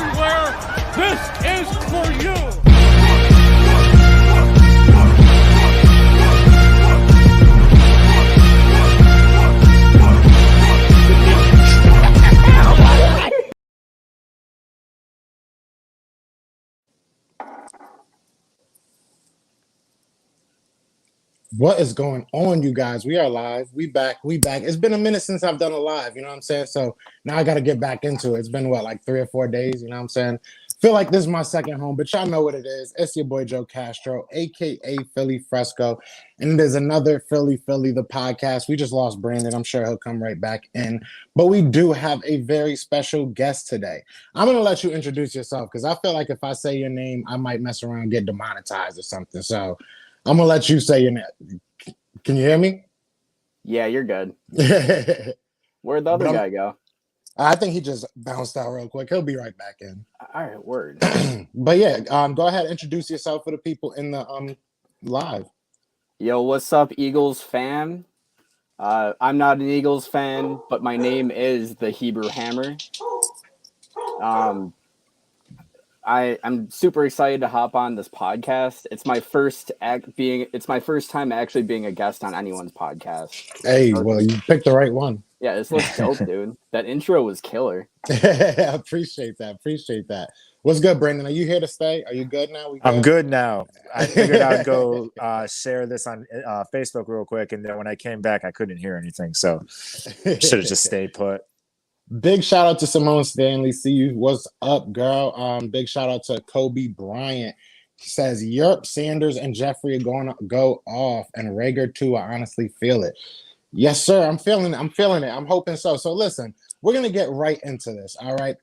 everywhere. This is for you. What is going on, you guys? We are live. We back. It's been a minute since I've done a live, you know what I'm saying? So now I got to get back into it. It's been what, like 3 or 4 days, you know what I'm saying? Feel like this is my second home, but y'all know what it is. It's your boy Joe Castro, aka Philly Fresco. And there's another Philly, the podcast. We just lost Brandon. I'm sure he'll come right back in. But we do have a very special guest today. I'm gonna let you introduce yourself because I feel like if I say your name, I might mess around and get demonetized or something. So I'm gonna let you say your name. Can you hear me? Yeah, you're good. Where'd the other guy go? I think he just bounced out real quick. He'll be right back in. All right, word. But yeah, go ahead, introduce yourself for the people in the live. Yo, what's up, Eagles fam? I'm not an Eagles fan, but my name is the Hebrew Hammer. I'm super excited to hop on this podcast. It's my first time actually being a guest on anyone's podcast. Hey, well, you picked the right one. Yeah, this looks dope, dude. That intro was killer. I appreciate that. What's good, Brandon? Are you here to stay? Are you good now? I'm good now. I figured I'd go share this on Facebook real quick, and then when I came back, I couldn't hear anything, so should have just stayed put. Big shout out to Simone Stanley. See you. What's up, girl? Big shout out to Kobe Bryant. He says, Yerp, Sanders, and Jeffrey are going to go off, and Rager too. I honestly feel it. Yes, sir. I'm feeling it. I'm hoping so. So listen, we're gonna get right into this. All right.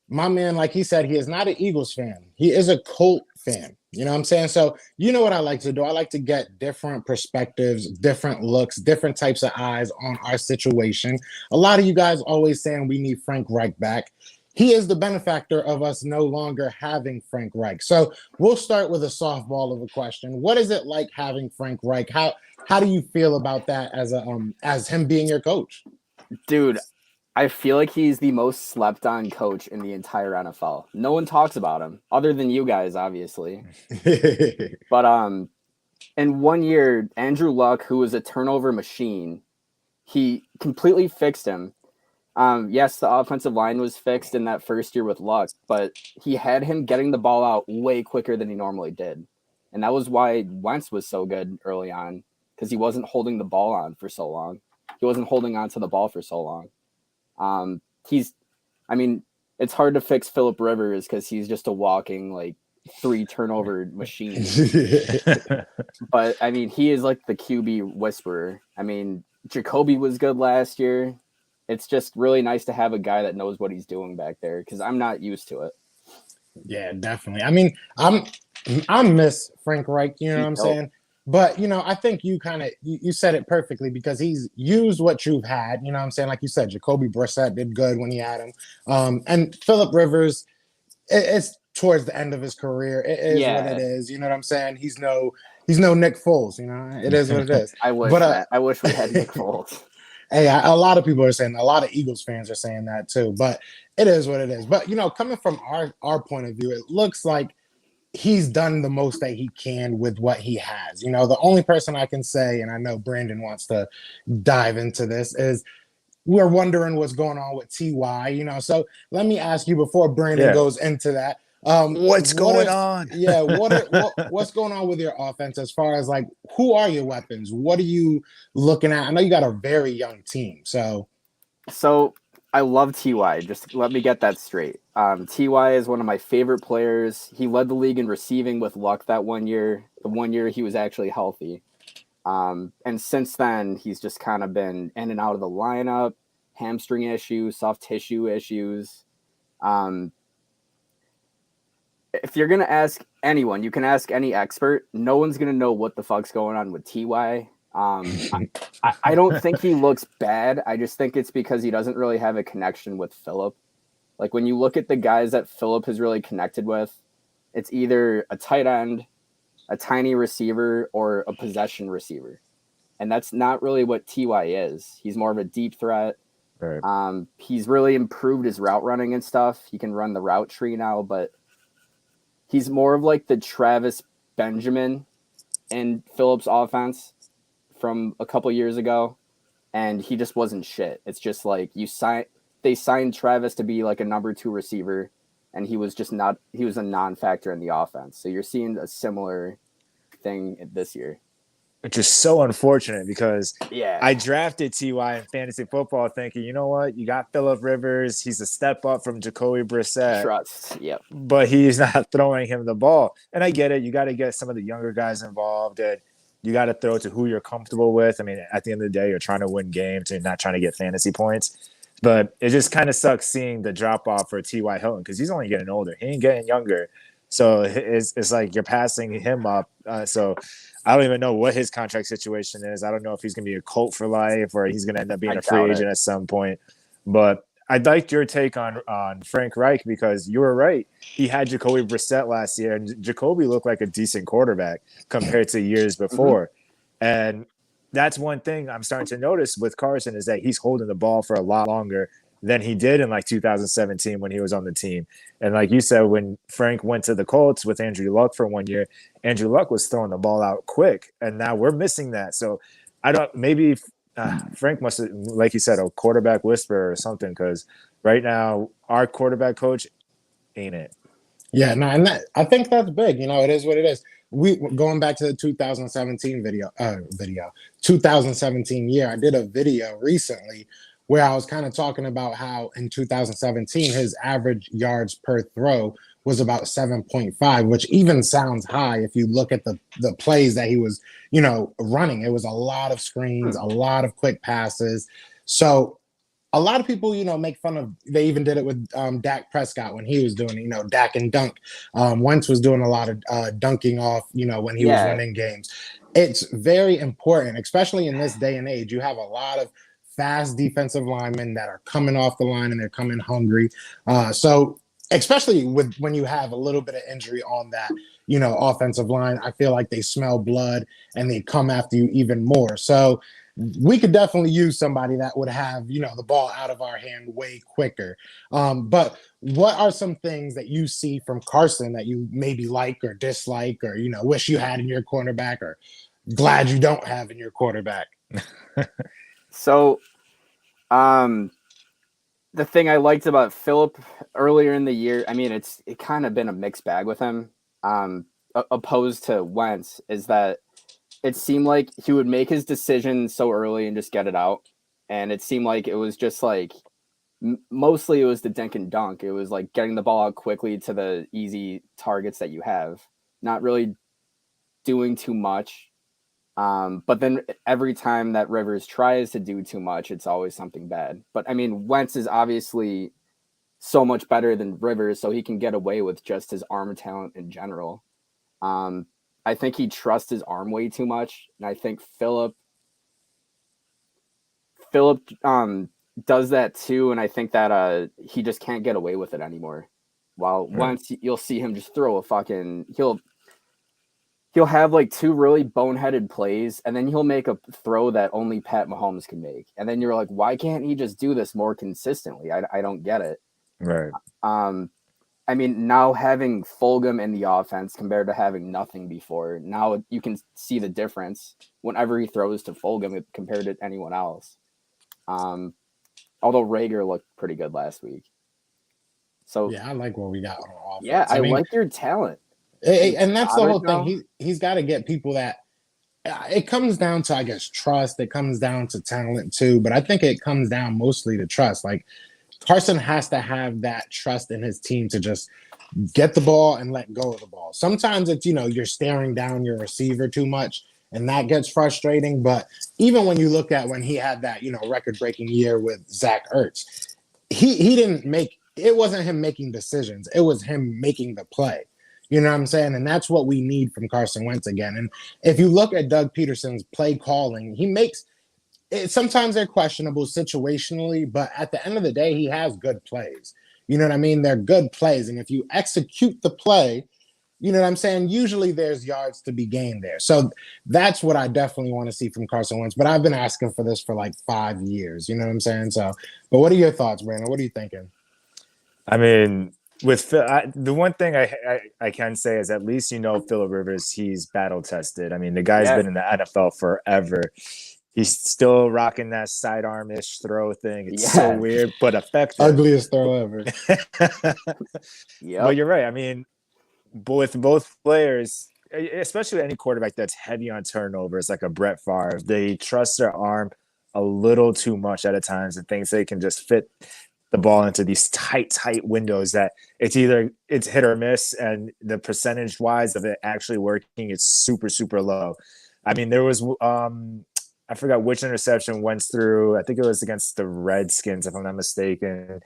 My man, like he said, he is not an Eagles fan. He is a Colt fan. You know what I'm saying? So you know what I like to do? I like to get different perspectives, different looks, different types of eyes on our situation. A lot of you guys always saying we need Frank Reich back. He is the benefactor of us no longer having Frank Reich. So we'll start with a softball of a question. What is it like having Frank Reich? How do you feel about that as him being your coach? Dude, I feel like he's the most slept on coach in the entire NFL. No one talks about him other than you guys, obviously. But in 1 year, Andrew Luck, who was a turnover machine, he completely fixed him. Yes, the offensive line was fixed in that first year with Luck, but he had him getting the ball out way quicker than he normally did. And that was why Wentz was so good early on, because he wasn't holding the ball on for so long. He wasn't holding on to the ball for so long. It's hard to fix Phillip Rivers because he's just a walking, 3 turnover machine. But, he is like the QB whisperer. Jacoby was good last year. It's just really nice to have a guy that knows what he's doing back there because I'm not used to it. Yeah, definitely. I miss Frank Reich, you know what I'm saying? But, I think you said it perfectly because he's used what you've had, you know what I'm saying? Like you said, Jacoby Brissett did good when he had him. And Phillip Rivers, it's towards the end of his career. It is what it is, you know what I'm saying? He's no Nick Foles, it is what it is. I wish we had Nick Foles. Hey, a lot of people are saying, a lot of Eagles fans are saying that too, but it is what it is. But, coming from our point of view, it looks like he's done the most that he can with what he has. The only person I can say, and I know Brandon wants to dive into this, is we're wondering what's going on with TY, so let me ask you before Brandon goes into that. What's going on? What's going on with your offense as far as who are your weapons? What are you looking at? I know you got a very young team, so I love TY. Just let me get that straight. TY is one of my favorite players. He led the league in receiving with Luck that 1 year. The 1 year he was actually healthy. And since then, he's just kind of been in and out of the lineup, hamstring issues, soft tissue issues. If you're going to ask anyone, you can ask any expert. No one's going to know what the fuck's going on with TY. I don't think he looks bad. I just think it's because he doesn't really have a connection with Phillip. When you look at the guys that Phillip has really connected with, it's either a tight end, a tiny receiver, or a possession receiver. And that's not really what TY is. He's more of a deep threat. Right. He's really improved his route running and stuff. He can run the route tree now, but he's more of like the Travis Benjamin in Phillips' offense from a couple years ago, and he just wasn't shit. It's just like they signed Travis to be like a number 2 receiver, and he was a non-factor in the offense. So you're seeing a similar thing this year. Which is so unfortunate because Yeah. I drafted T.Y. in fantasy football thinking, you know what? You got Phillip Rivers. He's a step up from Jacoby Brissett. Trust, yep. But he's not throwing him the ball. And I get it. You got to get some of the younger guys involved, and you got to throw to who you're comfortable with. I mean, at the end of the day, you're trying to win games and not trying to get fantasy points. But it just kind of sucks seeing the drop-off for T.Y. Hilton because he's only getting older. He ain't getting younger. So it's like you're passing him up. So I don't even know what his contract situation is. I don't know if he's going to be a Colt for life or he's going to end up being a free agent at some point. But I liked your take on Frank Reich because you were right. He had Jacoby Brissett last year, and Jacoby looked like a decent quarterback compared to years before. Mm-hmm. And that's one thing I'm starting to notice with Carson is that he's holding the ball for a lot longer than he did in like 2017 when he was on the team. And like you said, when Frank went to the Colts with Andrew Luck for 1 year, Andrew Luck was throwing the ball out quick. And now we're missing that. So maybe Frank must have, like you said, a quarterback whisperer or something, because right now our quarterback coach ain't it. Yeah, no, and I think that's big. You know, it is what it is. We going back to the 2017 2017 year, I did a video recently where I was kind of talking about how in 2017 his average yards per throw was about 7.5, which even sounds high if you look at the plays that he was, running. It was a lot of screens, a lot of quick passes. So a lot of people, make fun of, they even did it with Dak Prescott when he was doing, Dak and dunk. Wentz was doing a lot of dunking off, when he was winning games. It's very important, especially in this day and age. You have a lot of fast defensive linemen that are coming off the line and they're coming hungry. So especially when you have a little bit of injury on that, offensive line, I feel like they smell blood and they come after you even more. So we could definitely use somebody that would have, the ball out of our hand way quicker. But what are some things that you see from Carson that you maybe like or dislike or, wish you had in your quarterback or glad you don't have in your quarterback? So, the thing I liked about Phillip earlier in the year, I mean, it kind of been a mixed bag with him, opposed to Wentz, is that it seemed like he would make his decision so early and just get it out. And it seemed like it was just like, mostly it was the dink and dunk. It was like getting the ball out quickly to the easy targets that you have, not really doing too much. But then every time that Rivers tries to do too much, it's always something bad. But I mean, Wentz is obviously so much better than Rivers, so he can get away with just his arm talent in general. I think he trusts his arm way too much, and I think Phillip does that too, and I think that he just can't get away with it anymore. While Wentz, you'll see him just throw a fucking he'll have like 2 really boneheaded plays, and then he'll make a throw that only Pat Mahomes can make. And then you're like, why can't he just do this more consistently? I don't get it. Right. I mean, now having Fulgham in the offense compared to having nothing before, now you can see the difference whenever he throws to Fulgham compared to anyone else. Although Rager looked pretty good last week. So yeah, I like what we got on offense. Yeah, I like your talent. And that's the whole thing. He's got to get people that it comes down to, I guess, trust. It comes down to talent too, but I think it comes down mostly to trust. Like Carson has to have that trust in his team to just get the ball and let go of the ball. Sometimes it's, you're staring down your receiver too much and that gets frustrating. But even when you look at when he had that, record-breaking year with Zach Ertz, he didn't make – it wasn't him making decisions. It was him making the play. You know what I'm saying? And that's what we need from Carson Wentz again. And if you look at Doug Peterson's play calling, he makes – sometimes they're questionable situationally, but at the end of the day, he has good plays. You know what I mean? They're good plays. And if you execute the play, You know what I'm saying? Usually there's yards to be gained there. So that's what I definitely want to see from Carson Wentz. But I've been asking for this for like 5 years. You know what I'm saying? So, but what are your thoughts, Brandon? What are you thinking? I mean, with Phil, the one thing I can say is at least Phillip Rivers, he's battle tested. I mean, the guy's been in the NFL forever. He's still rocking that sidearm-ish throw thing. It's so weird, but effective. Ugliest throw ever. But you're right. I mean, with both players, especially any quarterback that's heavy on turnovers, like a Brett Favre, they trust their arm a little too much at times and thinks they can just fit the ball into these tight windows that it's hit or miss, and the percentage wise of it actually working is super, super low. I mean, there was I forgot which interception went through. I think it was against the Redskins, if I'm not mistaken.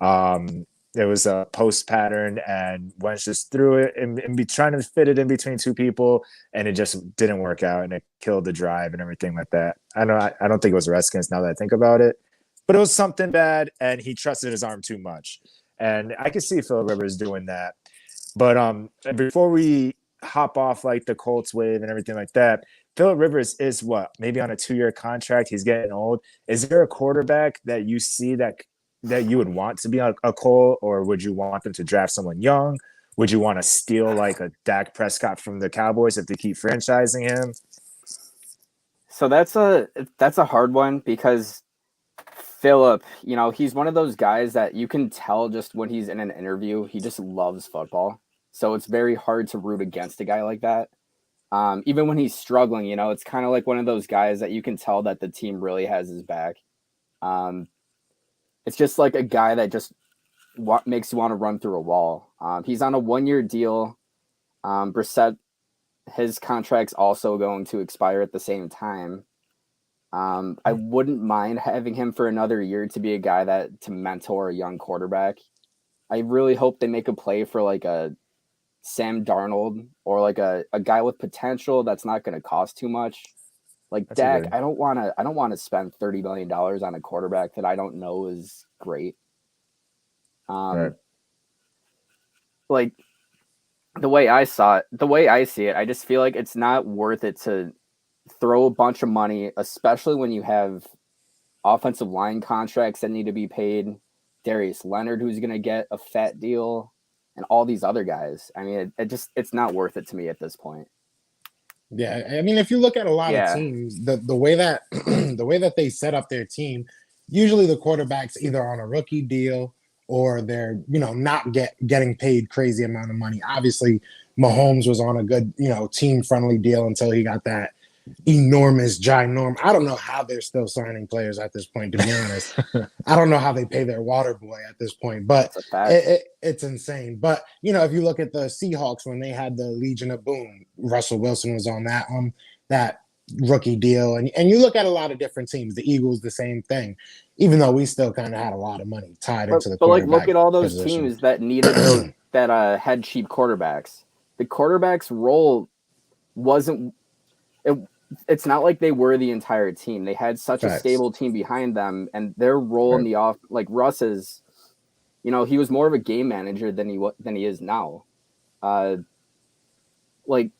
There was a post pattern, and Wentz just threw it and be trying to fit it in between two people, and it just didn't work out, and it killed the drive and everything like that. I don't think it was Redskins now that I think about it, but it was something bad, and he trusted his arm too much, and I could see Phillip Rivers doing that. But before we hop off like the Colts wave and everything like that, Phillip Rivers is maybe on a 2-year contract. He's getting old. Is there a quarterback that you see that you would want to be a Cole, or would you want them to draft someone young? Would you want to steal like a Dak Prescott from the Cowboys if they keep franchising him? So that's a hard one because Phillip, he's one of those guys that you can tell just when he's in an interview, he just loves football. So it's very hard to root against a guy like that. Even when he's struggling, it's kind of like one of those guys that you can tell that the team really has his back. It's just like a guy that just makes you want to run through a wall. He's on a 1-year deal. Brissett, his contract's also going to expire at the same time. I wouldn't mind having him for another year to be a guy to mentor a young quarterback. I really hope they make a play for like a Sam Darnold or like a guy with potential that's not going to cost too much. Like that's Dak, I don't want to spend $30 million on a quarterback that I don't know is great. Right. Like the way I see it, I just feel like it's not worth it to throw a bunch of money, especially when you have offensive line contracts that need to be paid. Darius Leonard, who's going to get a fat deal, and all these other guys. I mean, it's not worth it to me at this point. Yeah, I mean, if you look at a lot of teams, the way that they set up their team, usually the quarterback's either on a rookie deal or they're not getting paid crazy amount of money. Obviously, Mahomes was on a good team friendly deal until he got that enormous ginorm. I don't know how they're still signing players at this point. To be honest, I don't know how they pay their water boy at this point, but it's insane. But if you look at the Seahawks when they had the Legion of Boom, Russell Wilson was on that rookie deal, and you look at a lot of different teams. The Eagles, the same thing. Even though we still kind of had a lot of money tied into the quarterback look at all those position. Teams that needed those that had cheap quarterbacks. The quarterback's role wasn't. It's not like they were the entire team. They had such a stable team behind them, and their role in the off, like Russ is, he was more of a game manager than he is now. Like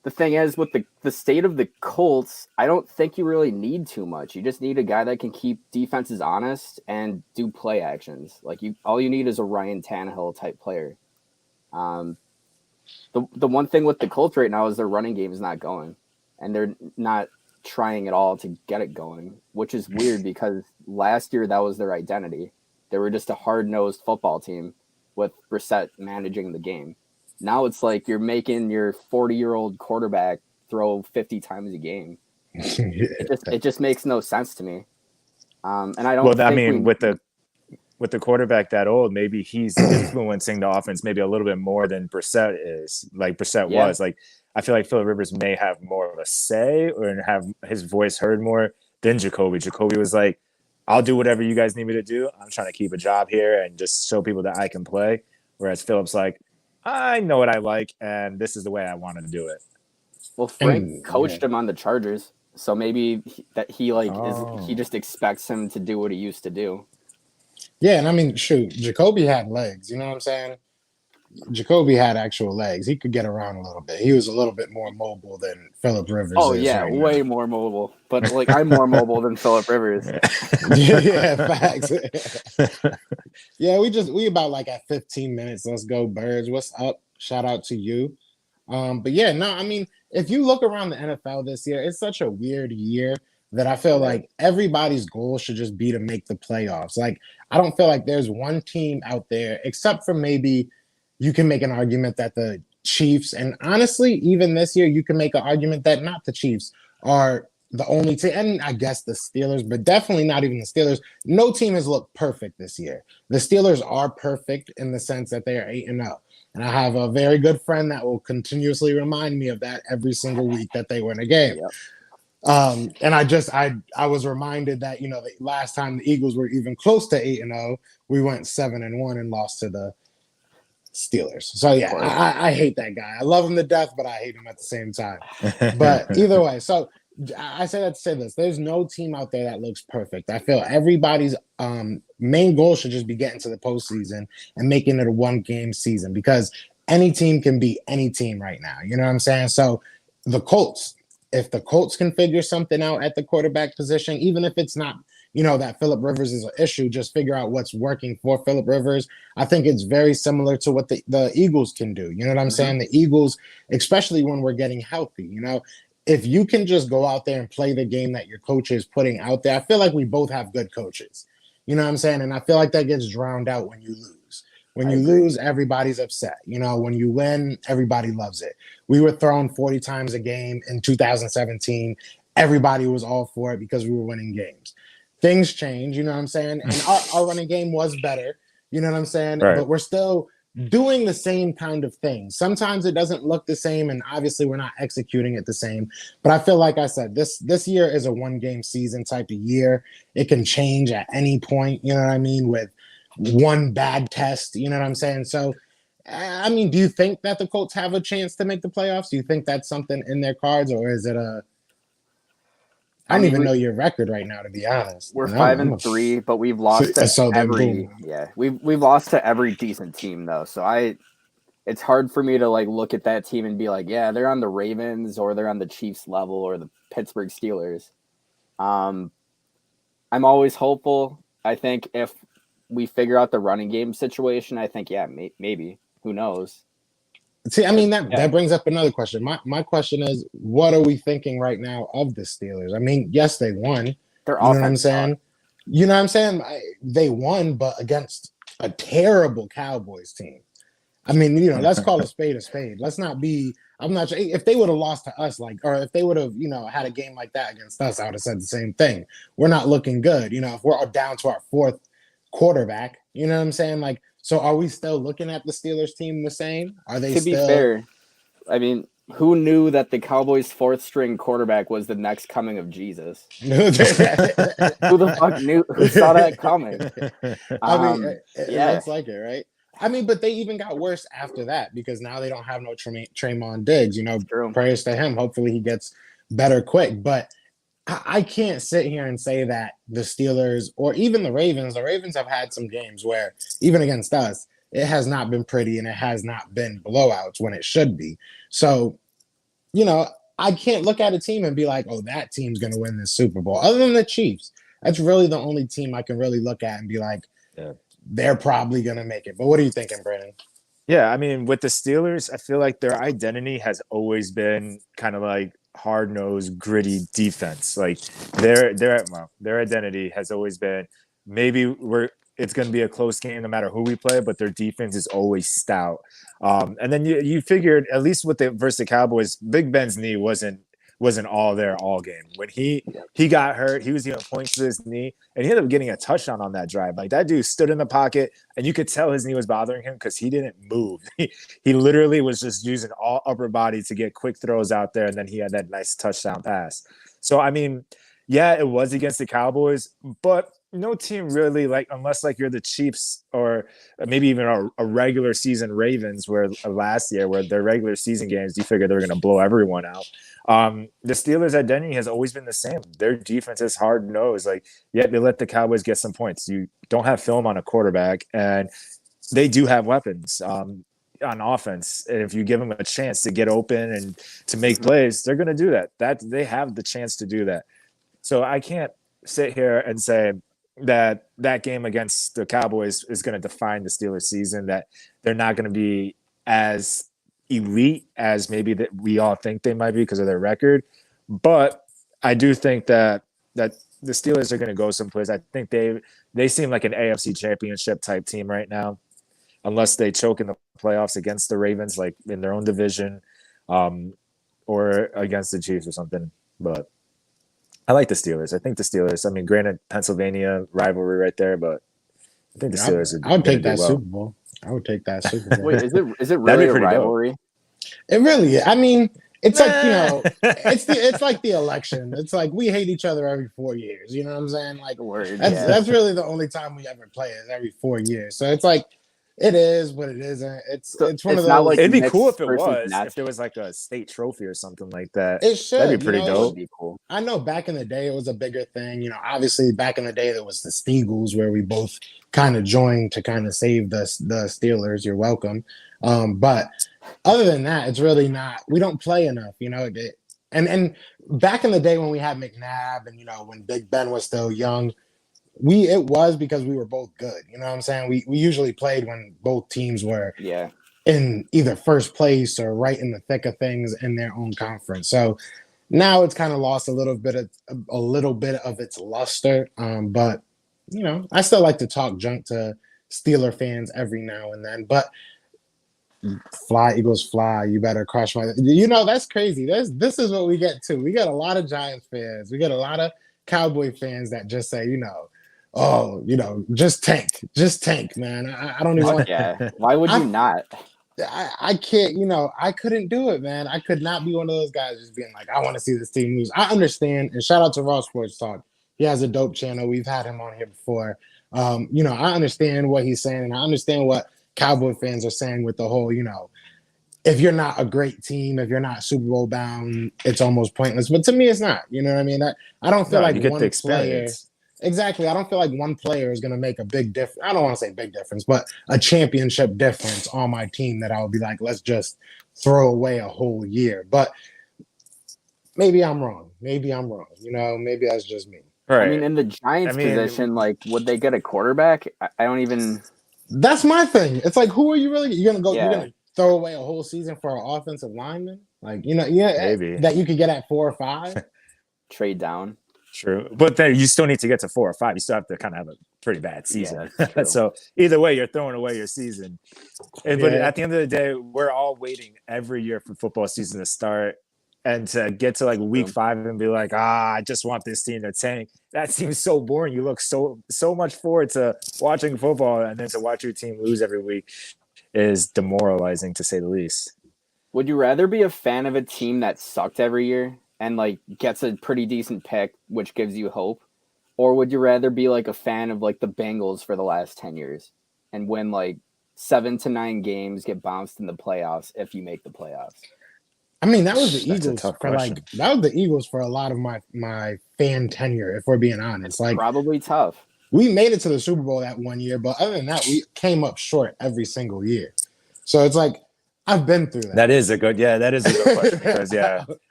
the thing is with the state of the Colts, I don't think you really need too much. You just need a guy that can keep defenses honest and do play actions. Like all you need is a Ryan Tannehill type player. The one thing with the Colts right now is their running game is not going. And they're not trying at all to get it going, which is weird because last year that was their identity. They were just a hard-nosed football team with Brissett managing the game. Now it's like you're making your 40-year-old quarterback throw 50 times a game. It just makes no sense to me. And I don't. Well, I mean, with the quarterback that old, maybe he's influencing the offense maybe a little bit more than Brissett is. Like Brissett was like. I feel like Phillip Rivers may have more of a say or have his voice heard more than Jacoby. Jacoby was like, I'll do whatever you guys need me to do. I'm trying to keep a job here and just show people that I can play. Whereas Phillip's like, I know what I like, and this is the way I want to do it. Well, Frank coached him on the Chargers, so maybe he just expects him to do what he used to do. Yeah, and I mean, shoot, Jacoby had legs. You know what I'm saying? Jacoby had actual legs. He could get around a little bit. He was a little bit more mobile than Phillip Rivers Oh is yeah, right way now. more mobile. But like I'm more mobile than Phillip Rivers. Yeah, facts. Yeah, we about like at 15 minutes. Let's go, Birds. What's up? Shout out to you. But yeah, no, I mean, if you look around the NFL this year, it's such a weird year that I feel like everybody's goal should just be to make the playoffs. Like, I don't feel like there's one team out there, except for maybe you can make an argument that the Chiefs, and honestly, even this year, you can make an argument that not the Chiefs are the only team, and I guess the Steelers, but definitely not even the Steelers. No team has looked perfect this year. The Steelers are perfect in the sense that they are 8-0. And I have a very good friend that will continuously remind me of that every single week that they win a game. Yep. And I was reminded that, the last time the Eagles were even close to 8-0, we went 7-1 and lost to the Steelers. So yeah, I hate that guy. I love him to death, but I hate him at the same time. But either way, so I say that to say this: there's no team out there that looks perfect. I feel everybody's main goal should just be getting to the postseason and making it a 1-game season, because any team can beat any team right now. You know what I'm saying? So the Colts, if the Colts can figure something out at the quarterback position, even if it's not, that Phillip Rivers is an issue, just figure out what's working for Phillip Rivers. I think it's very similar to what the Eagles can do. You know what I'm saying? The Eagles, especially when we're getting healthy, if you can just go out there and play the game that your coach is putting out there, I feel like we both have good coaches. You know what I'm saying? And I feel like that gets drowned out when you lose. When you lose, everybody's upset. When you win, everybody loves it. We were thrown 40 times a game in 2017. Everybody was all for it because we were winning games. Things change, you know what I'm saying? And our running game was better, you know what I'm saying? Right. But we're still doing the same kind of things. Sometimes it doesn't look the same, and obviously we're not executing it the same. But I feel like I said, this year is a 1-game season type of year. It can change at any point, you know what I mean, with one bad test, you know what I'm saying? So, I mean, do you think that the Colts have a chance to make the playoffs? Do you think that's something in their cards, or is it I don't even know your record right now, to be honest. We're 5-3, but we've lost to every we've lost to every decent team though. So it's hard for me to like look at that team and be like, yeah, they're on the Ravens or they're on the Chiefs level or the Pittsburgh Steelers. I'm always hopeful. I think if we figure out the running game situation, I think maybe. Who knows? See, I mean, that brings up another question. My question is, what are we thinking right now of the Steelers? I mean, yes, they won. They're you know what I'm saying? You know what I'm saying? They won, but against a terrible Cowboys team. I mean, let's call a spade a spade. Let's not be. I'm not sure if they would have lost to us, or if they would have, had a game like that against us, I would have said the same thing. We're not looking good. If we're down to our 4th quarterback, you know what I'm saying? So are we still looking at the Steelers team the same? Are they to be fair? I mean, who knew that the Cowboys' 4th-string quarterback was the next coming of Jesus? Who the fuck knew? Who saw that coming? I mean, it looks like it, right? I mean, but they even got worse after that because now they don't have no Traymon Diggs. Prayers to him. Hopefully he gets better quick. But I can't sit here and say that the Steelers or even the Ravens have had some games where even against us, it has not been pretty and it has not been blowouts when it should be. So, I can't look at a team and be like, oh, that team's going to win this Super Bowl. Other than the Chiefs, that's really the only team I can really look at and be like, they're probably going to make it. But what are you thinking, Brandon? Yeah, I mean, with the Steelers, I feel like their identity has always been kind of like hard-nosed, gritty defense. Like their identity has always been it's going to be a close game no matter who we play, but their defense is always stout. And then you figured at least with versus the Cowboys, Big Ben's knee wasn't all there all game. When he got hurt, he was points to his knee, and he ended up getting a touchdown on that drive. Like that dude stood in the pocket, and you could tell his knee was bothering him because he didn't move. He literally was just using all upper body to get quick throws out there, and then he had that nice touchdown pass. So I mean, yeah, it was against the Cowboys, but no team really, unless you're the Chiefs or maybe even a regular season Ravens, where last year, where their regular season games, you figure they were going to blow everyone out. The Steelers' identity has always been the same. Their defense is hard-nosed. They let the Cowboys get some points. You don't have film on a quarterback, and they do have weapons. on offense. And if you give them a chance to get open and to make plays, they're going to do that. They have the chance to do that. So I can't sit here and say that game against the Cowboys is going to define the Steelers season, that they're not going to be as elite as maybe that we all think they might be because of their record. But I do think that the Steelers are going to go someplace. I think they seem like an AFC championship type team right now, unless they choke in the playoffs against the Ravens, like in their own division, or against the Chiefs or something. But I like the Steelers. I think the Steelers, I mean, granted, Pennsylvania rivalry right there, but I think the Steelers I would take that Super Bowl. I would take that Super Bowl. Wait, is it really a rivalry? It really is. I mean, it's like, it's like the election. It's like we hate each other every 4 years. You know what I'm saying? Like, that's really the only time we ever play is every 4 years. So it's like, it is, but it isn't. It's one of those. Like it'd be cool if it was. If there was like a state trophy or something like that. It should. That'd be pretty dope. Would be cool. I know back in the day it was a bigger thing. Obviously back in the day there was the Steagles where we both kind of joined to kind of save the Steelers. You're welcome. But other than that, it's really not. We don't play enough. And back in the day when we had McNabb and when Big Ben was still young. It was because we were both good. You know what I'm saying? We usually played when both teams were in either first place or right in the thick of things in their own conference. So now it's kind of lost a little bit of its luster. But I still like to talk junk to Steeler fans every now and then. But fly, Eagles, fly! You better crush my. That's crazy. This is what we get to. We got a lot of Giants fans. We got a lot of Cowboy fans that just say, just tank, man. I don't even want. Yeah. Why would you not? I can't. I couldn't do it, man. I could not be one of those guys just being like, I want to see this team lose. I understand, and shout out to Raw Sports Talk. He has a dope channel. We've had him on here before. I understand what he's saying, and I understand what Cowboy fans are saying with the whole, if you're not a great team, if you're not Super Bowl bound, it's almost pointless. But to me, it's not. You know what I mean? I don't feel like one player. Exactly. I don't feel like one player is going to make a big difference. I don't want to say big difference, but a championship difference on my team that I would be like, let's just throw away a whole year. But maybe I'm wrong. Maybe maybe that's just me. Right. I mean, in the Giants position, like, would they get a quarterback? I don't even. That's my thing. It's like, who are you really? You're going to go, you're going to throw away a whole season for an offensive lineman? Like, maybe that you could get at 4 or 5. Trade down. True, but then you still need to get to 4 or 5. You still have to kind of have a pretty bad season. Yeah, so either way, you're throwing away your season. But at the end of the day, we're all waiting every year for football season to start and to get to like week 5 and be like, I just want this team to tank. That seems so boring. You look so much forward to watching football, and then to watch your team lose every week is demoralizing, to say the least. Would you rather be a fan of a team that sucked every year and like gets a pretty decent pick, which gives you hope? Or would you rather be like a fan of like the Bengals for the last 10 years and win like 7 to 9 games, get bounced in the playoffs if you make the playoffs? I mean, that was the Eagles for a lot of my fan tenure, if we're being honest. Like, probably tough. We made it to the Super Bowl that one year, but other than that, we came up short every single year. So it's like, I've been through that. That is a good question. Because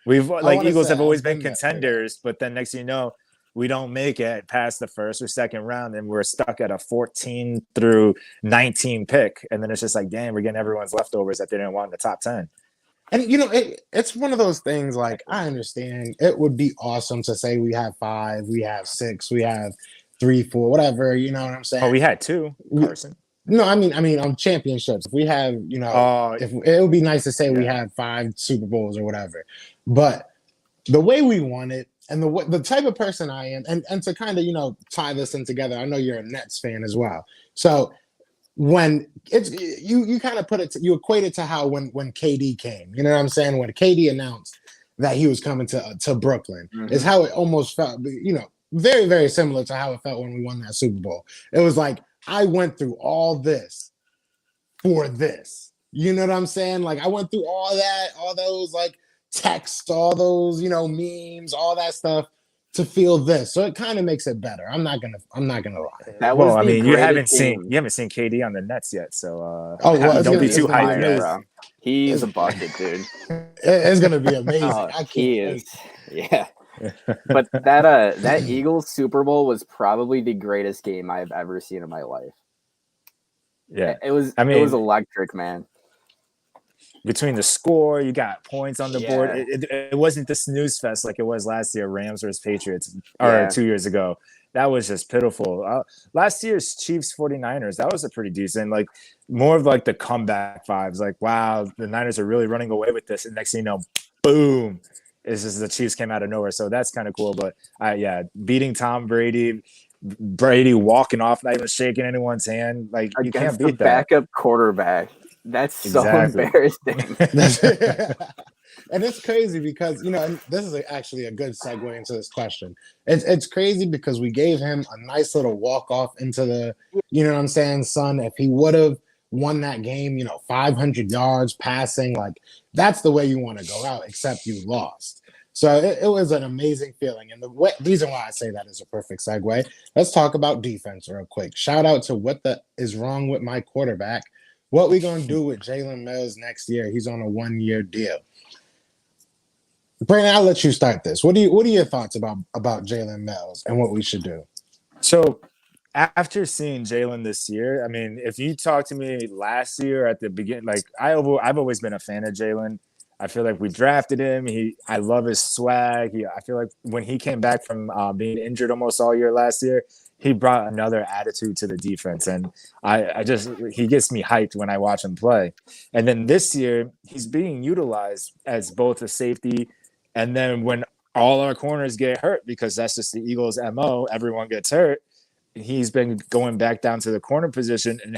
we've Eagles have always been contenders, but then next thing you know, we don't make it past the first or second round, and we're stuck at a 14 through 19 pick, and then it's just like, damn, we're getting everyone's leftovers that they didn't want in the top 10. And it's one of those things. Like, I understand it would be awesome to say we have 5, we have 6, we have 3, 4, whatever. You know what I'm saying? Oh, we had 2, Carson. No, I mean on championships. If we have, if it would be nice to say we had 5 Super Bowls or whatever. But the way we won it, and the type of person I am, and to kind of tie this in together, I know you're a Nets fan as well. So when it's you kind of put it, you equate it to how when KD came. You know what I'm saying? When KD announced that he was coming to Brooklyn, is how it almost felt. Very, very similar to how it felt when we won that Super Bowl. It was like, I went through all this for this. You know what I'm saying? Like, I went through all that, all those like texts, all those, memes, all that stuff to feel this. So it kind of makes it better. I'm not gonna lie. That was the you haven't greatest game. seen KD on the Nets yet, so It's don't be too gonna hyped, bro. He's a bucket, dude. It's gonna be amazing. Oh, I can't he wait. is. Yeah. But that Eagles Super Bowl was probably the greatest game I've ever seen in my life. Yeah, It was electric, man. Between the score, you got points on the board. Yeah. It wasn't the snooze fest like it was last year, Rams versus Patriots, or 2 years ago. That was just pitiful. Last year's Chiefs 49ers, that was a pretty decent, like more of like the comeback vibes. Like, wow, the Niners are really running away with this. And next thing you know, boom, it's just the Chiefs came out of nowhere. So that's kind of cool. But beating Tom Brady walking off, not even shaking anyone's hand. Like, you can't beat that. Backup quarterback. That's so embarrassing. And it's crazy because, and this is actually a good segue into this question. It's crazy because we gave him a nice little walk off into the, you know what I'm saying, son. If he would have won that game, 500 yards passing, like that's the way you want to go out, except you lost. So it was an amazing feeling. And the reason why I say that is a perfect segue. Let's talk about defense real quick. Shout out to What the Is Wrong With My Quarterback. What we going to do with Jalen Mills next year? He's on a 1-year deal. Brandon, I'll let you start this. What are your thoughts about Jalen Mills and what we should do? So after seeing Jalen this year, I mean, if you talked to me last year at the beginning, like I've always been a fan of Jalen. I feel like we drafted him. I love his swag. I feel like when he came back from being injured almost all year last year, he brought another attitude to the defense. And he gets me hyped when I watch him play. And then this year, he's being utilized as both a safety. And then when all our corners get hurt, because that's just the Eagles' MO, everyone gets hurt, he's been going back down to the corner position and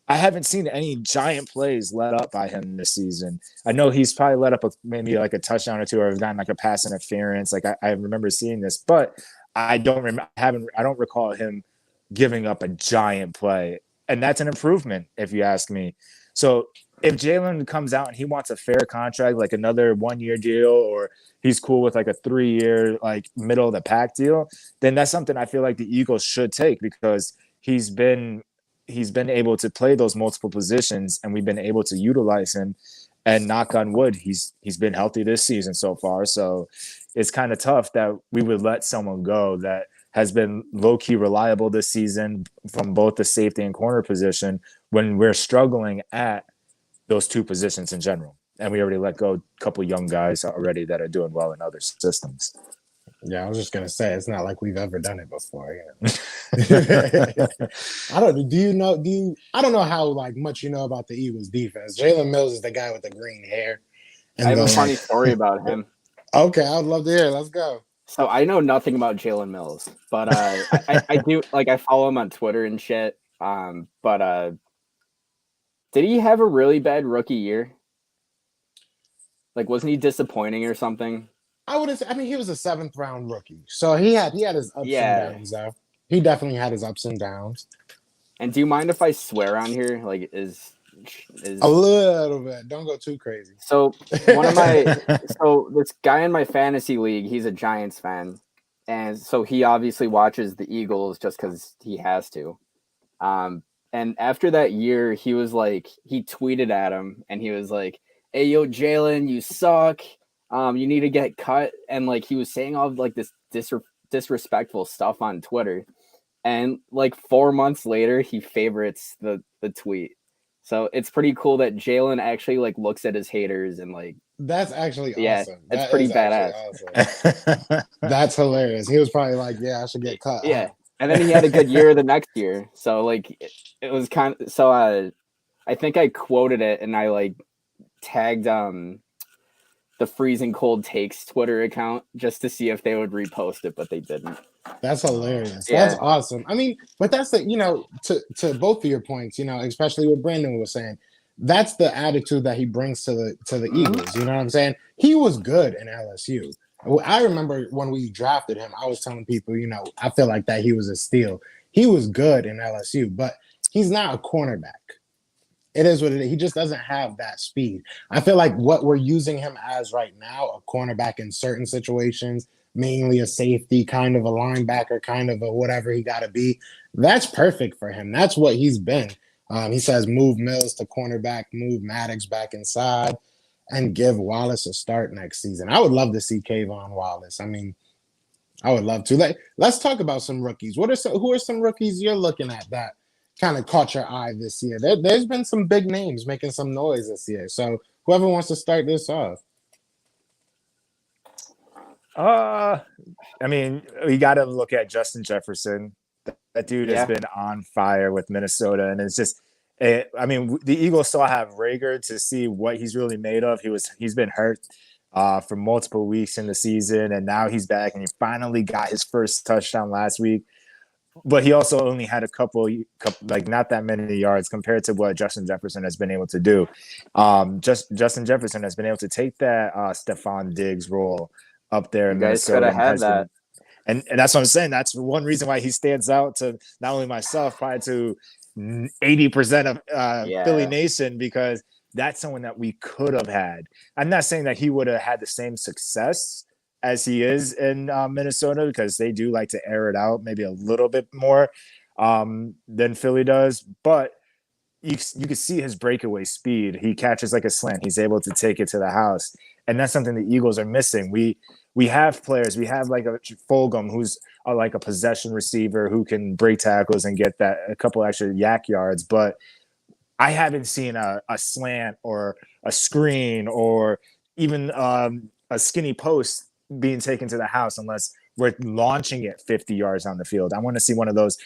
I haven't seen any giant plays let up by him this season. I know he's probably let up maybe like a touchdown or two, or gotten like a pass interference. Like I remember seeing this, but I don't recall him giving up a giant play. And that's an improvement, if you ask me. So if Jalen comes out and he wants a fair contract, like another 1-year deal, or he's cool with like a 3-year, like middle of the pack deal, then that's something I feel like the Eagles should take, because he's been able to play those multiple positions and we've been able to utilize him, and knock on wood, he's been healthy this season so far. So it's kind of tough that we would let someone go that has been low-key reliable this season from both the safety and corner position when we're struggling at those two positions in general. And we already let go a couple young guys already that are doing well in other systems. Yeah, I was just gonna say it's not like we've ever done it before. I don't know how like much you know about the Eagles defense. Jalen Mills is the guy with the green hair. I have a funny story about him. Okay, I would love to hear. Let's go. So I know nothing about Jalen Mills, but I do, like, I follow him on Twitter and shit. But did he have a really bad rookie year? Like, wasn't he disappointing or something? I would have said, he was a 7th round rookie. So he had his ups and downs though. He definitely had his ups and downs. And do you mind if I swear on here? Like, is a little bit. Don't go too crazy. So this guy in my fantasy league, he's a Giants fan. And so he obviously watches the Eagles just because he has to. And after that year, he was like, he tweeted at him and he was like, "Hey, yo, Jalen, you suck. You need to get cut." And like, he was saying all of like this disrespectful stuff on Twitter. And like 4 months later, he favorites the tweet. So it's pretty cool that Jalen actually like looks at his haters and like. That's actually awesome. Yeah, it's pretty badass. Awesome. That's hilarious. He was probably like, "Yeah, I should get cut." Yeah, and then he had a good year the next year. So like, it was kind of so. I think I quoted it and I like tagged the Freezing Cold Takes Twitter account just to see if they would repost it, but they didn't. That's hilarious. Yeah. That's awesome. But that's the, to both of your points, especially what Brandon was saying, that's the attitude that he brings to the Eagles. You know what I'm saying? He was good in LSU. I remember when we drafted him, I was telling people, I feel like that he was a steal. He was good in LSU, but he's not a cornerback. It is what it is. He just doesn't have that speed. I feel like what we're using him as right now, a cornerback in certain situations, mainly a safety, kind of a linebacker, kind of a whatever he got to be. That's perfect for him. That's what he's been. He says move Mills to cornerback, move Maddox back inside, and give Wallace a start next season. I would love to see Kayvon Wallace. I mean, I would love to. Let's talk about some rookies. Who are some rookies you're looking at that kind of caught your eye this year? There's been some big names making some noise this year. So whoever wants to start this off. I mean, we got to look at Justin Jefferson. That dude has been on fire with Minnesota, and it's just, I mean, the Eagles still have Reagor to see what he's really made of. He's been hurt for multiple weeks in the season, and now he's back, and he finally got his first touchdown last week. But he also only had a couple, like not that many yards compared to what Justin Jefferson has been able to do. Justin Jefferson has been able to take that Stephon Diggs role up there in Minnesota. You guys could have had that. And that's what I'm saying. That's one reason why he stands out to not only myself, probably to 80% of Philly Nation, because that's someone that we could have had. I'm not saying that he would have had the same success as he is in Minnesota, because they do like to air it out maybe a little bit more than Philly does. But you can see his breakaway speed. He catches like a slant. He's able to take it to the house. And that's something the Eagles are missing. We have players. We have like a Fulgham, who's like a possession receiver who can break tackles and get a couple extra yak yards. But I haven't seen a slant or a screen or even a skinny post being taken to the house unless we're launching it 50 yards on the field. I want to see one of those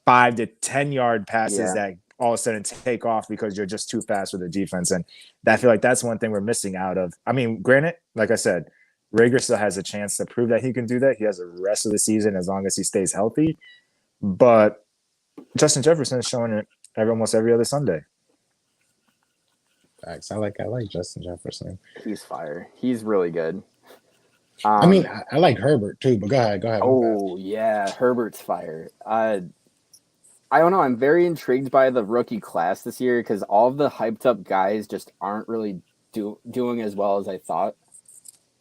5 to 10 yard passes that all of a sudden take off because you're just too fast with the defense. And I feel like that's one thing we're missing out of. I mean, granted, like I said, Reagor still has a chance to prove that he can do that. He has the rest of the season as long as he stays healthy. But Justin Jefferson is showing it almost every other Sunday. Facts. I like Justin Jefferson. He's fire. He's really good. I mean, I like Herbert too, but go ahead. Oh, yeah. Herbert's fire. I don't know. I'm very intrigued by the rookie class this year because all of the hyped up guys just aren't really doing as well as I thought.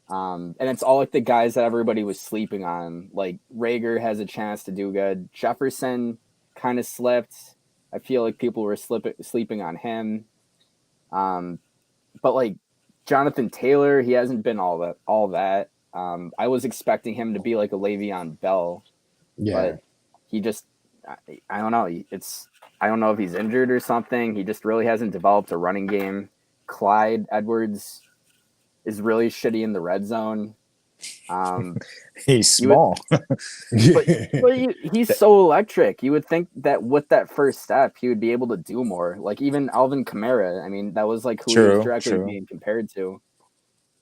And it's all like the guys that everybody was sleeping on. Like Reagor has a chance to do good. Jefferson kind of slipped. I feel like people were sleeping on him. But like Jonathan Taylor, he hasn't been all that. I was expecting him to be like a Le'Veon Bell, but he just, I don't know. I don't know if he's injured or something. He just really hasn't developed a running game. Clyde Edwards is really shitty in the red zone. He's small. But he's so electric. You would think that with that first step, he would be able to do more. Like even Alvin Kamara. I mean, that was like who he was directly being compared to.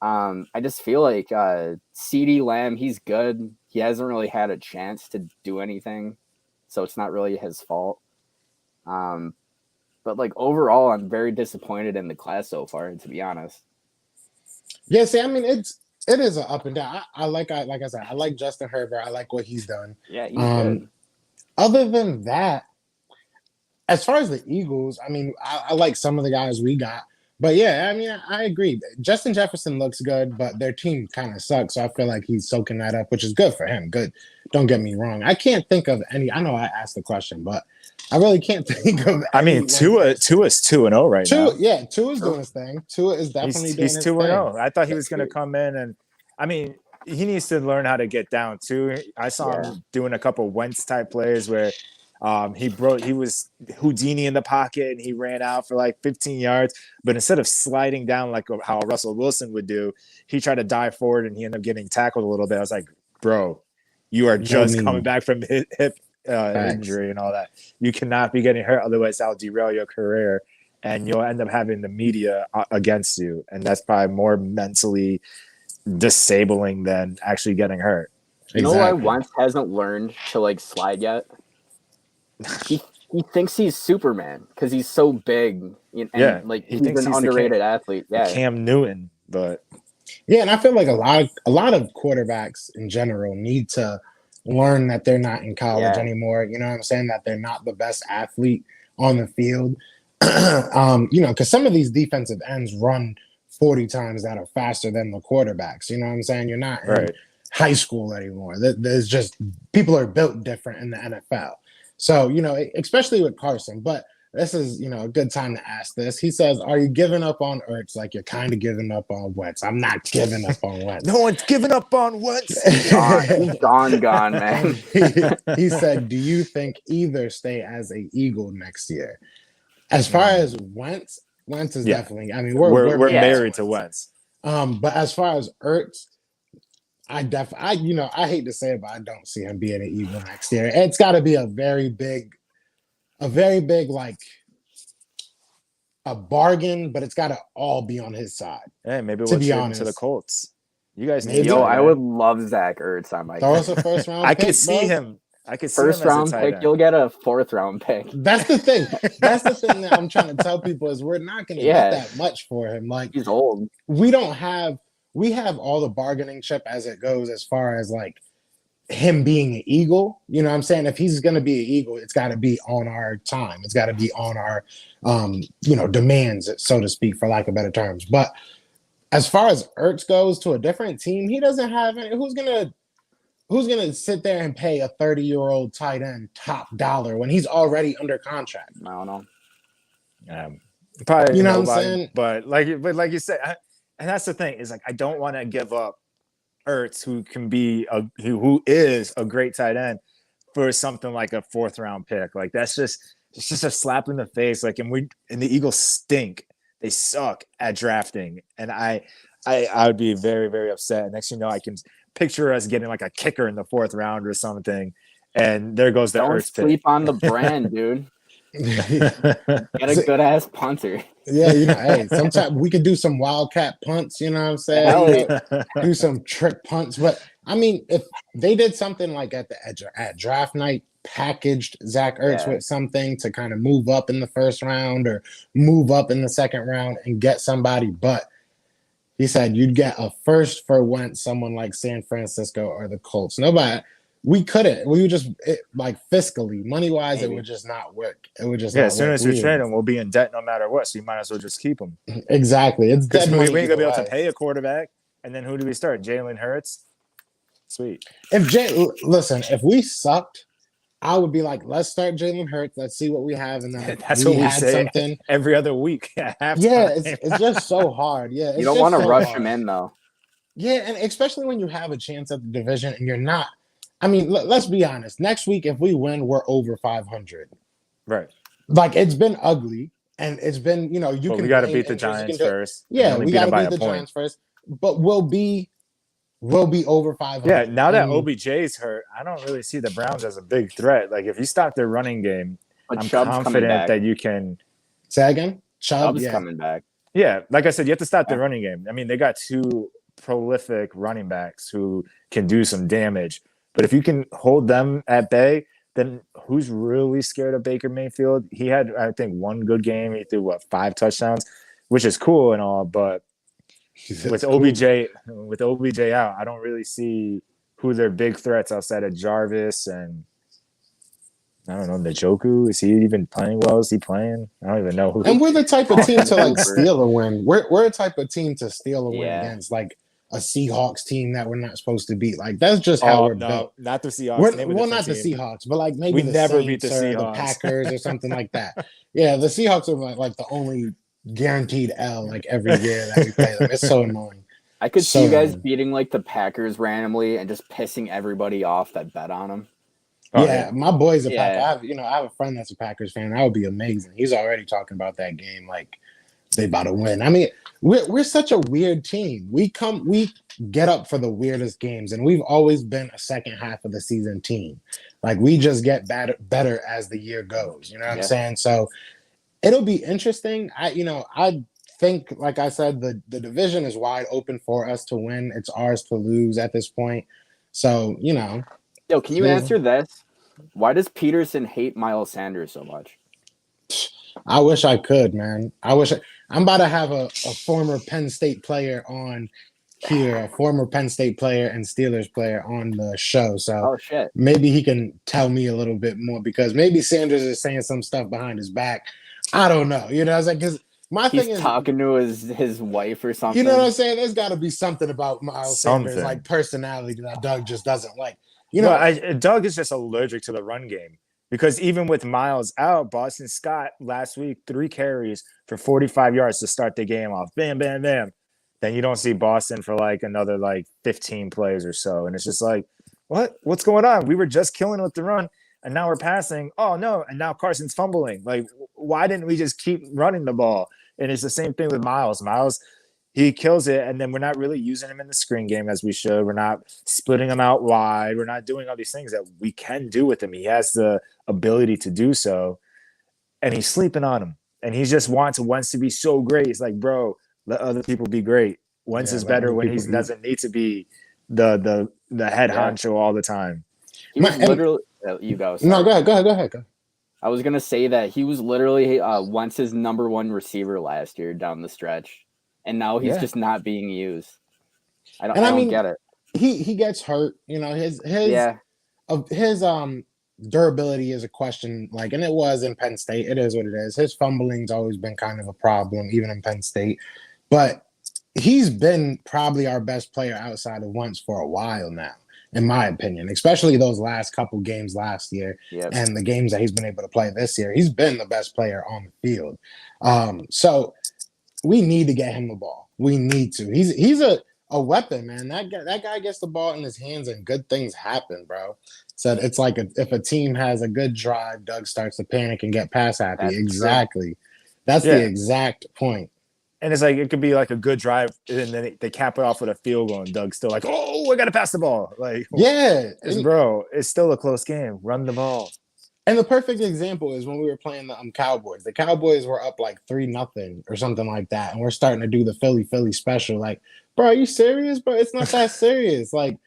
I just feel like CeeDee Lamb, he's good. He hasn't really had a chance to do anything, so it's not really his fault. But like overall, I'm very disappointed in the class so far, to be honest. Yeah, see, I mean, it is an up and down. Like I said, I like Justin Herbert. I like what he's done. Yeah, he's good. Other than that, as far as the Eagles, I mean, I like some of the guys we got. But yeah, I mean, I agree. Justin Jefferson looks good, but their team kind of sucks. So I feel like he's soaking that up, which is good for him. Good. Don't get me wrong. I can't think of any. I know I asked the question, but I really can't think of. I mean, Tua is 2-0 right now. Yeah, Tua is doing his thing. Tua is definitely doing his thing. He's 2-0. I thought he was going to come in and, I mean, he needs to learn how to get down too. I saw him doing a couple Wentz type plays where he was Houdini in the pocket and he ran out for like 15 yards, but instead of sliding down like how Russell Wilson would do, he tried to dive forward and he ended up getting tackled a little bit. I was like, bro, you are just coming back from hip injury and all that. You cannot be getting hurt, otherwise that'll derail your career and you'll end up having the media against you, and that's probably more mentally disabling than actually getting hurt. You know why Wentz hasn't learned to like slide yet? He thinks he's Superman because he's so big and like he's an underrated athlete. Yeah, Cam Newton, but yeah, and I feel like a lot of quarterbacks in general need to learn that they're not in college anymore. You know what I'm saying? That they're not the best athlete on the field. Because some of these defensive ends run 40 times that are faster than the quarterbacks. You know what I'm saying? You're not high school anymore. There's just people are built different in the NFL. So, especially with Carson, but this is, a good time to ask this. He says, are you giving up on Ertz like you're kind of giving up on Wentz? I'm not giving up on Wentz. No one's giving up on Wentz. He's gone, man. He said, do you think either stay as a Eagle next year? As far as Wentz is definitely, I mean, we're married to Wentz. But as far as Ertz, I hate to say it, but I don't see him being an Eagle next year. It's got to be a very big, like a bargain, but it's got to all be on his side. Hey, maybe we'll trade him to the Colts. You guys need I would love Zach Ertz on my throw us a first round. I could see him. I could see first round pick. You'll get a 4th round pick. That's the thing. That's the thing that I'm trying to tell people is we're not going to get that much for him. Like, he's old. We have all the bargaining chip as it goes as far as like him being an Eagle. You know what I'm saying? If he's going to be an Eagle, it's got to be on our time. It's got to be on our, demands, so to speak, for lack of better terms. But as far as Ertz goes to a different team, he doesn't have any. Who's gonna sit there and pay a 30-year-old tight end top dollar when he's already under contract? I don't know. Probably, you know what I'm saying? But like you said, and that's the thing is like I don't want to give up Ertz, who is a great tight end, for something like a 4th round pick. Like it's just a slap in the face. Like and the Eagles stink. They suck at drafting, and I would be very, very upset. Next thing you know, I can picture us getting like a kicker in the 4th round or something, and there goes the Ertz pick. Sleep on the brand, dude. Get a good ass punter. Yeah, hey, sometimes we could do some wildcat punts, you know what I'm saying? Do some trick punts. But I mean, if they did something like at draft night, packaged Zach Ertz with something to kind of move up in the 1st round or move up in the 2nd round and get somebody, but he said you'd get a 1st for Wentz, someone like San Francisco or the Colts. Nobody. We couldn't. We would just like fiscally, money wise, it would just not work. It would just as soon as we trade him, we'll be in debt no matter what. So you might as well just keep him. Exactly. It's dead. We ain't gonna be able to pay a quarterback. And then who do we start? Jalen Hurts. Sweet. If we sucked, I would be like, let's start Jalen Hurts. Let's see what we have, and then that's what we say something every other week. It's just so hard. Yeah, you don't want to rush him in though. Yeah, and especially when you have a chance at the division and you're not. I mean, let's be honest. Next week, if we win, we're over 500. Right. Like, it's been ugly, and it's been, we got to beat the Giants first. Yeah, we got to beat the Giants first. But we'll be over 500. Yeah, now that OBJ's hurt, I don't really see the Browns as a big threat. Like, if you stop their running game, I'm confident that you can. Say again? Chubb's coming back. Yeah, like I said, you have to stop the running game. I mean, they got 2 prolific running backs who can do some damage. But if you can hold them at bay, then who's really scared of Baker Mayfield? He had, I think, 1 good game. He threw 5 touchdowns, which is cool and all. But with OBJ out, I don't really see who their big threats outside of Jarvis and I don't know, Njoku. Is he even playing well? Is he playing? I don't even know who. And we're the type of team to like steal a win. We're a type of team to steal a win against like a Seahawks team that we're not supposed to beat. Like that's just how we're built. Not the Seahawks. Not the Seahawks, but like maybe we the never Saints beat the Seahawks, or the Packers or something like that. Yeah, the Seahawks are like the only guaranteed L like every year that we play them. It's so annoying. I could see you guys beating like the Packers randomly and just pissing everybody off that bet on them. My boy's a Packer. I have a friend that's a Packers fan. That would be amazing. He's already talking about that game like they about to win. I mean, we're such a weird team. We get up for the weirdest games, and we've always been a second half of the season team. Like we just get better as the year goes. You know what I'm saying? So it'll be interesting. I think, like I said, the division is wide open for us to win. It's ours to lose at this point. So, Yo, can you answer this? Why does Peterson hate Miles Sanders so much? I wish I could, man. I'm about to have a former Penn State player on here, a former Penn State player and Steelers player on the show. So maybe he can tell me a little bit more because maybe Sanders is saying some stuff behind his back. I don't know. I was like, because My He's thing is talking to his wife or something. You know what I'm saying? There's got to be something about Miles Sanders, Something. like personality that Doug just doesn't like. You know, Doug is just allergic to the run game because even with Miles out, Boston Scott last week 3 carries for 45 yards to start the game off. Bam, bam, bam. Then you don't see Boston for like another like 15 plays or so, and it's just like, what's going on? We were just killing with the run, and now we're passing. Oh no! And now Carson's fumbling. Like, why didn't we just keep running the ball? And it's the same thing with Miles. Miles, he kills it, and then we're not really using him in the screen game as we should. We're not splitting him out wide. We're not doing all these things that we can do with him. He has the ability to do so, and he's sleeping on him. And he just wants Wentz to be so great. It's like, bro, let other people be great. Wentz is better when he doesn't need to be the head honcho all the time. He was literally you go. Sorry. No, go ahead. I was gonna say that he was literally Wentz's number 1 receiver last year down the stretch, and now he's just not being used. I don't get it. He gets hurt. You know, his durability is a question. Like, and it was in Penn State. It is what it is. His fumbling's always been kind of a problem, even in Penn State. But he's been probably our best player outside of Wentz for a while now, in my opinion, especially those last couple games last year and the games that he's been able to play this year. He's been the best player on the field. So we need to get him the ball. We need to. He's a weapon, man. That guy gets the ball in his hands and good things happen, bro. So it's like if a team has a good drive, Doug starts to panic and get pass happy. Exactly. That's the exact point. And it's like it could be like a good drive, and then they cap it off with a field goal, and Doug's still like, "Oh, I got to pass the ball." Like, it's still a close game. Run the ball. And the perfect example is when we were playing the Cowboys. The Cowboys were up like 3-0 or something like that, and we're starting to do the Philly special. Like, bro, are you serious, bro? It's not that serious. Like,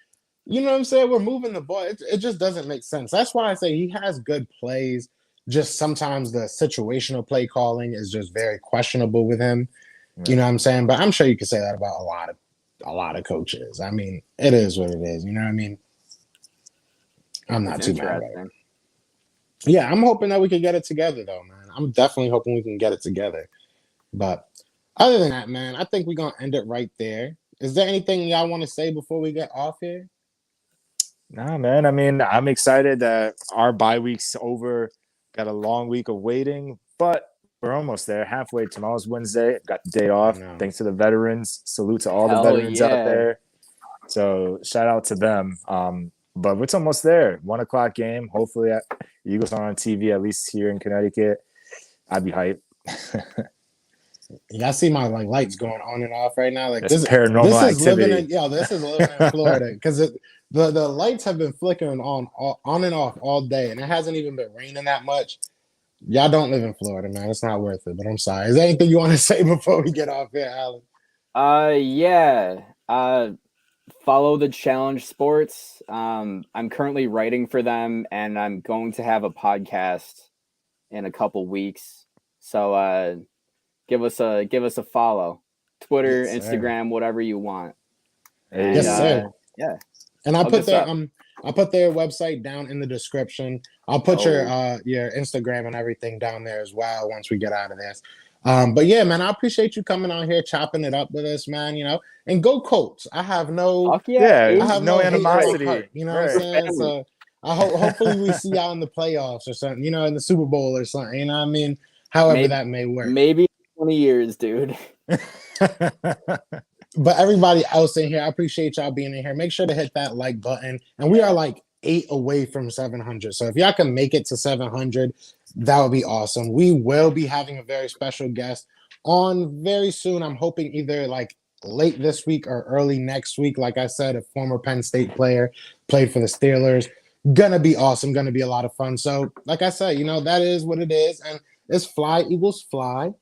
you know what I'm saying? We're moving the ball. It just doesn't make sense. That's why I say he has good plays. Just sometimes the situational play calling is just very questionable with him. You know what I'm saying? But I'm sure you could say that about a lot of coaches. I mean, it is what it is. You know what I mean? I'm not too mad about it. Yeah, I'm hoping that we can get it together, though, man. I'm definitely hoping we can get it together. But other than that, man, I think we're going to end it right there. Is there anything y'all want to say before we get off here? Nah, man. I mean, I'm excited that our bye week's over. Got a long week of waiting, but we're almost there. Halfway. Tomorrow's Wednesday. Got the day off. Thanks to the veterans. Salute to all the veterans out there. So shout out to them. But it's almost there. 1:00 game. Hopefully, Eagles are on TV at least here in Connecticut. I'd be hyped. Y'all see my lights going on and off right now. Like this is paranormal activity. This is living in Florida because the lights have been flickering on and off all day, and it hasn't even been raining that much. Y'all don't live in Florida, man. It's not worth it. But I'm sorry. Is there anything you want to say before we get off here, Alan? Follow the Challenge Sports. I'm currently writing for them, and I'm going to have a podcast in a couple weeks. So give us a follow. Twitter, Instagram, whatever you want. And, yes, sir. Yeah. And I'll put their website down in the description. I'll put your Instagram and everything down there as well once we get out of this. But yeah, man, I appreciate you coming on here, chopping it up with us, man. You know, and go Colts. I have no animosity. Heart, you know what I'm saying? So hopefully we see y'all in the playoffs or something. You know, in the Super Bowl or something. You know what I mean? However that may work. Maybe 20 years, dude. But everybody else in here, I appreciate y'all being in here. Make sure to hit that like button. And we are like 8 away from 700. So if y'all can make it to 700, that would be awesome. We will be having a very special guest on very soon. I'm hoping either like late this week or early next week. Like I said, a former Penn State player, played for the Steelers. Gonna be awesome. Gonna be a lot of fun. So like I said, you know, that is what it is. And it's fly, Eagles fly.